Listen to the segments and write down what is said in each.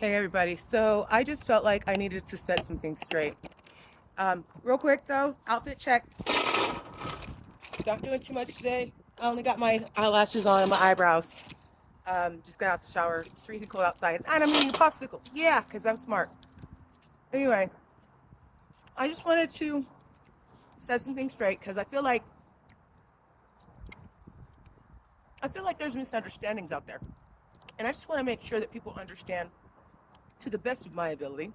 Hey everybody. So I just felt like I needed to set some things straight. Real quick though, outfit check. Not doing too much today. I only got my eyelashes on and my eyebrows. Just got out the shower. It's freezing cold outside. And I'm eating a popsicle. Yeah, because I'm smart. Anyway, I just wanted to set some things straight because I feel like there's misunderstandings out there. And I just want to make sure that people understand to the best of my ability,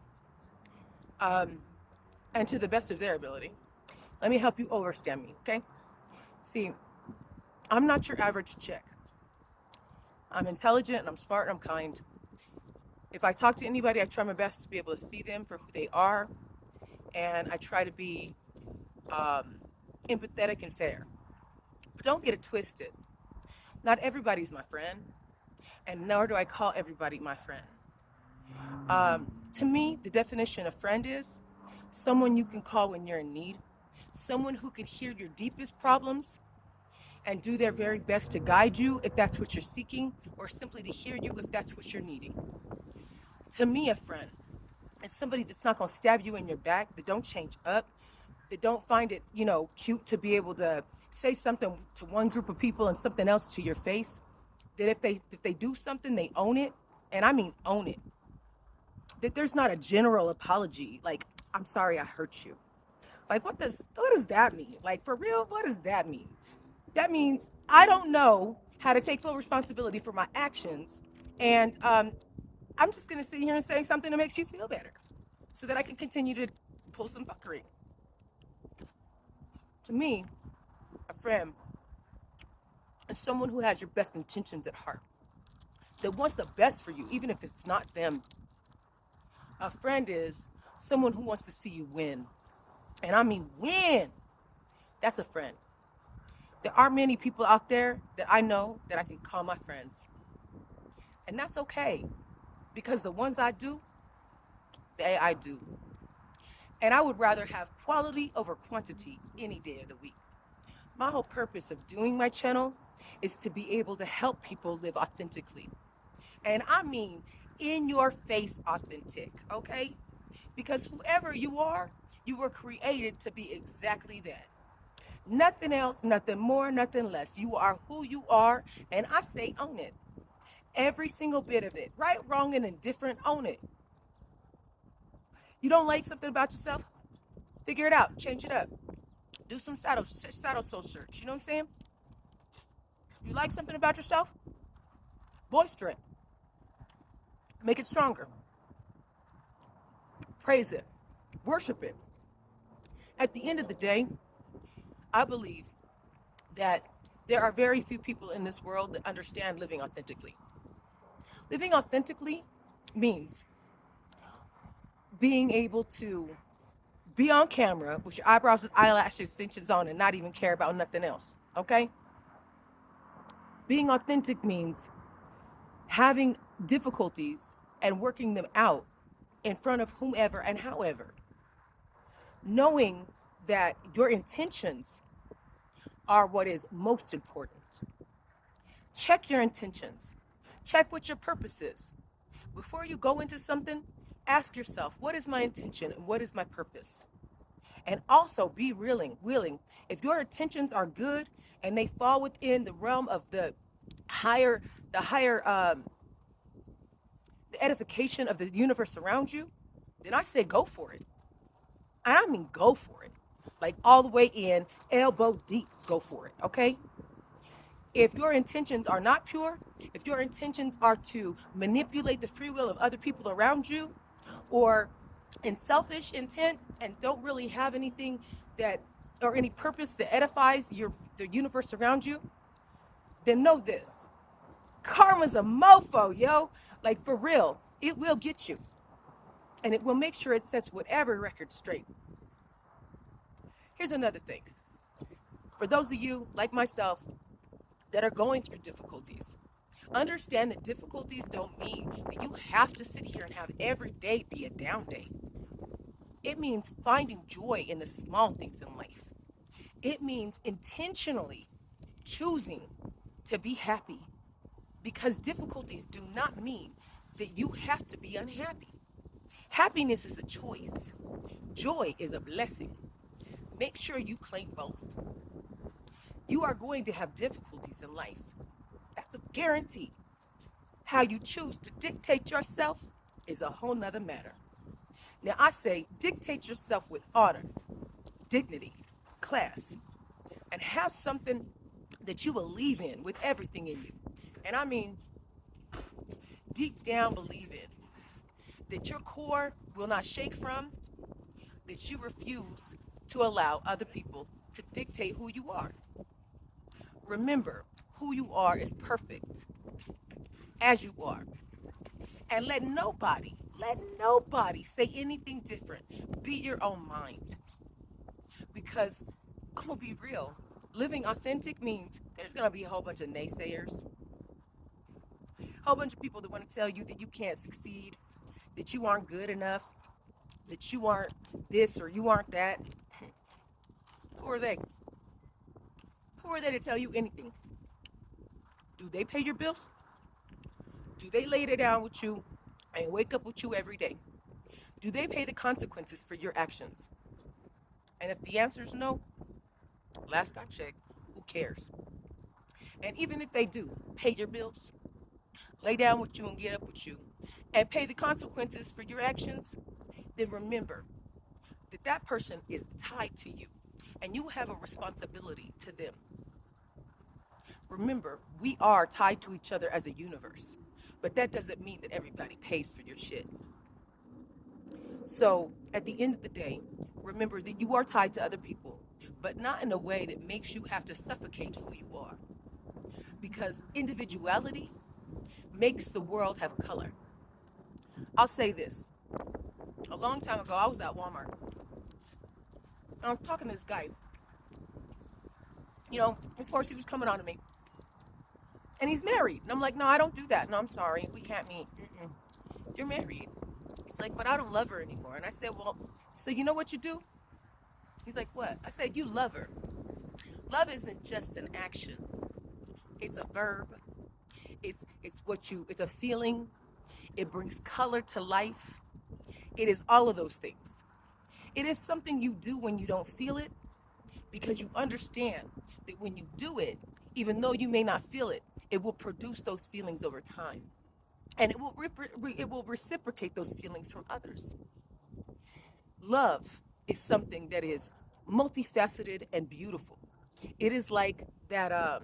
um, and to the best of their ability. Let me help you understand me, okay? See, I'm not your average chick. I'm intelligent and I'm smart and I'm kind. If I talk to anybody, I try my best to be able to see them for who they are, and I try to be um, empathetic and fair. But don't get it twisted. Not everybody's my friend, and nor do I call everybody my friend. To me, the definition of friend is someone you can call when you're in need, someone who can hear your deepest problems and do their very best to guide you if that's what you're seeking, or simply to hear you if that's what you're needing. To me, a friend is somebody that's not going to stab you in your back, that don't change up, that don't find it, cute to be able to say something to one group of people and something else to your face. That if they do something, they own it, and I mean own it. That there's not a general apology, like I'm sorry I hurt you. Like what does that mean? Like for real, what does that mean? That means I don't know how to take full responsibility for my actions, and I'm just gonna sit here and say something that makes you feel better, so that I can continue to pull some fuckery. To me, a friend is someone who has your best intentions at heart, that wants the best for you, even if it's not them. A friend is someone who wants to see you win. And I mean win. That's a friend. There are many people out there that I know that I can call my friends. And that's okay. Because the ones I do, I do. And I would rather have quality over quantity any day of the week. My whole purpose of doing my channel is to be able to help people live authentically. And I mean in your face authentic, okay? Because whoever you were created to be exactly that. Nothing else, nothing more, nothing less. You are who you are, and I say own it. Every single bit of it. Right, wrong, and indifferent, own it. You don't like something about yourself? Figure it out, change it up. Do some shadow soul search. You know what I'm saying? You like something about yourself? Bolster it. Make it stronger. Praise it. Worship it. At the end of the day, I believe that there are very few people in this world that understand living authentically. Living authentically means being able to be on camera with your eyebrows and eyelash extensions on and not even care about nothing else. Okay? Being authentic means having difficulties and working them out in front of whomever and however. Knowing that your intentions are what is most important. Check your intentions. Check what your purpose is. Before you go into something, ask yourself, what is my intention and what is my purpose? And also be willing. If your intentions are good and they fall within the realm of higher, the higher, the edification of the universe around you, then I say go for it. And I mean go for it. Like all the way in, elbow deep, go for it, okay? If your intentions are not pure, if your intentions are to manipulate the free will of other people around you, or in selfish intent and don't really have anything that or any purpose that edifies the universe around you, then know this. Karma's a mofo, yo. Like for real. It will get you. And it will make sure it sets whatever record straight. Here's another thing. For those of you like myself that are going through difficulties, understand that difficulties don't mean that you have to sit here and have every day be a down day. It means finding joy in the small things in life. It means intentionally choosing to be happy, because difficulties do not mean that you have to be unhappy. Happiness is a choice. Joy is a blessing. Make sure you claim both. You are going to have difficulties in life. That's a guarantee. How you choose to dictate yourself is a whole nother matter. Now, I say dictate yourself with honor, dignity, class, and have something that you believe in with everything in you. And I mean, deep down believe in that your core will not shake from, that you refuse to allow other people to dictate who you are. Remember, who you are is perfect as you are. And let nobody say anything different. Be your own mind. Because I'm going to be real. Living authentic means there's going to be a whole bunch of naysayers, a whole bunch of people that want to tell you that you can't succeed, that you aren't good enough, that you aren't this or you aren't that. Who are they? Who are they to tell you anything? Do they pay your bills? Do they lay it down with you and wake up with you every day? Do they pay the consequences for your actions? And if the answer is no, last I checked, who cares? And even if they do pay your bills, lay down with you and get up with you, and pay the consequences for your actions, then remember that that person is tied to you and you have a responsibility to them. Remember, we are tied to each other as a universe, but that doesn't mean that everybody pays for your shit. So at the end of the day, remember that you are tied to other people, but not in a way that makes you have to suffocate who you are. Because individuality makes the world have color. I'll say this. A long time ago, I was at Walmart. And I'm talking to this guy. Of course, he was coming on to me. And he's married. And I'm like, no, I don't do that. No, I'm sorry. We can't meet. Mm-mm. You're married. He's like, but I don't love her anymore. And I said, well, so you know what you do? He's like, what? I said, you love her. Love isn't just an action. It's a verb. It's a feeling. It brings color to life. It is all of those things. It is something you do when you don't feel it because you understand that when you do it, even though you may not feel it, it will produce those feelings over time. And it will reciprocate those feelings from others. Love is something that is multifaceted and beautiful. It is like that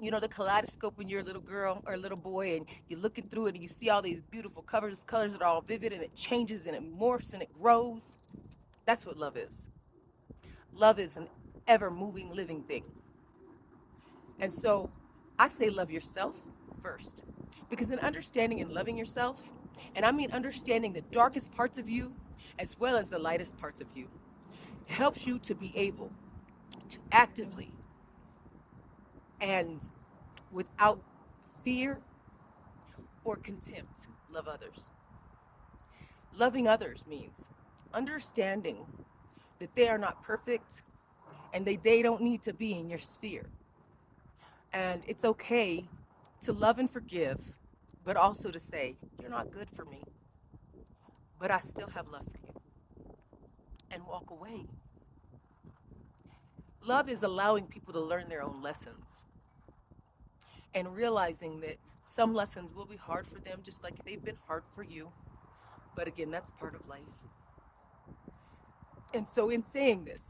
the kaleidoscope when you're a little girl or a little boy and you're looking through it and you see all these beautiful colors that are all vivid and it changes and it morphs and it grows. That's what love is. Love is an ever moving, living thing. And so I say love yourself first. Because in understanding and loving yourself, and I mean understanding the darkest parts of you as well as the lightest parts of you, helps you to be able to actively and without fear or contempt love others. Loving others means understanding that they are not perfect and they don't need to be in your sphere. And it's okay to love and forgive, but also to say, you're not good for me, but I still have love for you, and walk away. Love is allowing people to learn their own lessons and realizing that some lessons will be hard for them, just like they've been hard for you. But again, that's part of life. And so, in saying this,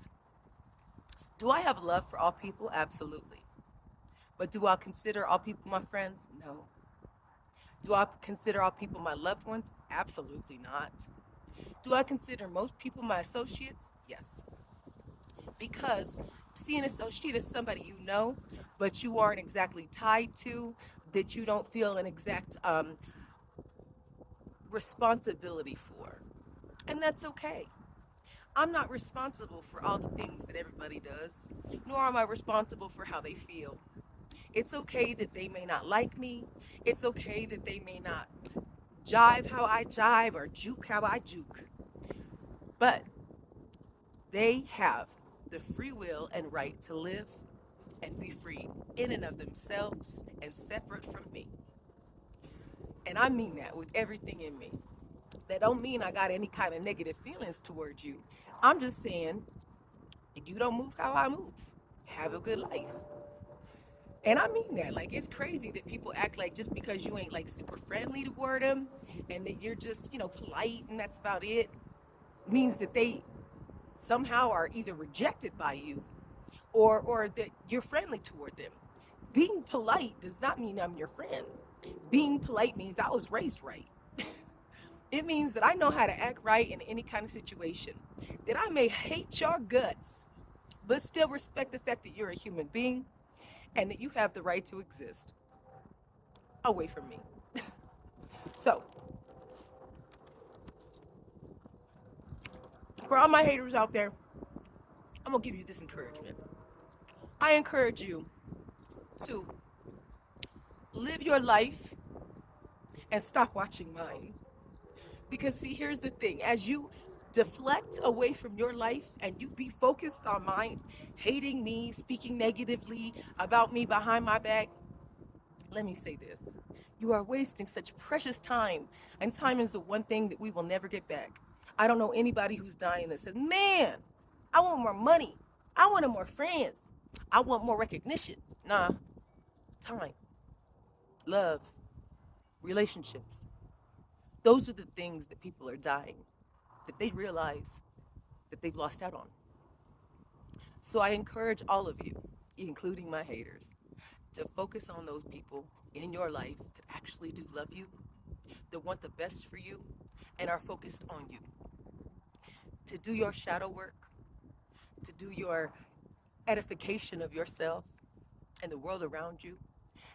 do I have love for all people? Absolutely. But do I consider all people my friends? No. Do I consider all people my loved ones? Absolutely not. Do I consider most people my associates? Yes. Because see, an associate is somebody you know, but you aren't exactly tied to, that you don't feel an exact responsibility for. And that's okay. I'm not responsible for all the things that everybody does, nor am I responsible for how they feel. It's okay that they may not like me. It's okay that they may not jive how I jive or juke how I juke. But they have the free will and right to live and be free in and of themselves and separate from me. And I mean that with everything in me. That don't mean I got any kind of negative feelings towards you. I'm just saying, you don't move how I move. Have a good life. And I mean that. Like, it's crazy that people act like just because you ain't like super friendly toward them and that you're just, polite and that's about it, means that they somehow are either rejected by you or that you're friendly toward them. Being polite does not mean I'm your friend. Being polite means I was raised right. It means that I know how to act right in any kind of situation. That I may hate your guts, but still respect the fact that you're a human being and that you have the right to exist away from me. So, for all my haters out there, I'm gonna give you this encouragement. I encourage you to live your life and stop watching mine. Because, see, here's the thing, as you deflect away from your life and you be focused on mine, hating me, speaking negatively about me behind my back, let me say this. You are wasting such precious time, and time is the one thing that we will never get back. I don't know anybody who's dying that says, man, I want more money. I want more friends. I want more recognition. Nah, time, love, relationships. Those are the things that people are dying, that they realize that they've lost out on. So I encourage all of you, including my haters, to focus on those people in your life that actually do love you, that want the best for you, and are focused on you. To do your shadow work, to do your edification of yourself and the world around you,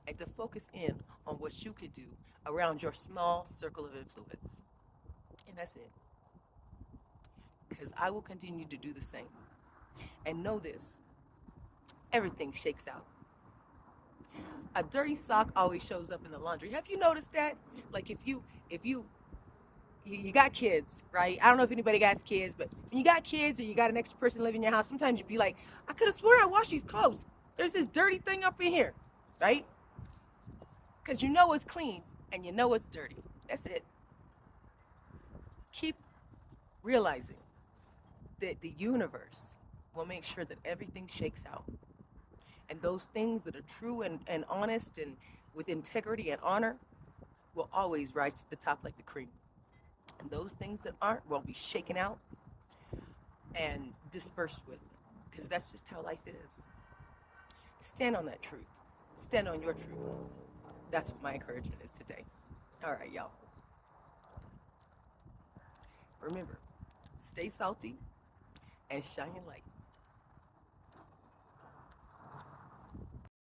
and to focus in on what you could do around your small circle of influence. And that's it. Because I will continue to do the same. And know this, everything shakes out. A dirty sock always shows up in the laundry. Have you noticed that? Like, if you got kids, right? I don't know if anybody got kids, but when you got kids or you got an extra person living in your house, sometimes you'd be like, I could have sworn I washed these clothes. There's this dirty thing up in here, right? Because you know it's clean and you know it's dirty. That's it. Keep realizing that the universe will make sure that everything shakes out. And those things that are true and honest and with integrity and honor will always rise to the top like the cream. And those things that aren't will be shaken out and dispersed with. Because that's just how life is. Stand on that truth. Stand on your truth. That's what my encouragement is today. All right, y'all. Remember, stay salty and shine your light.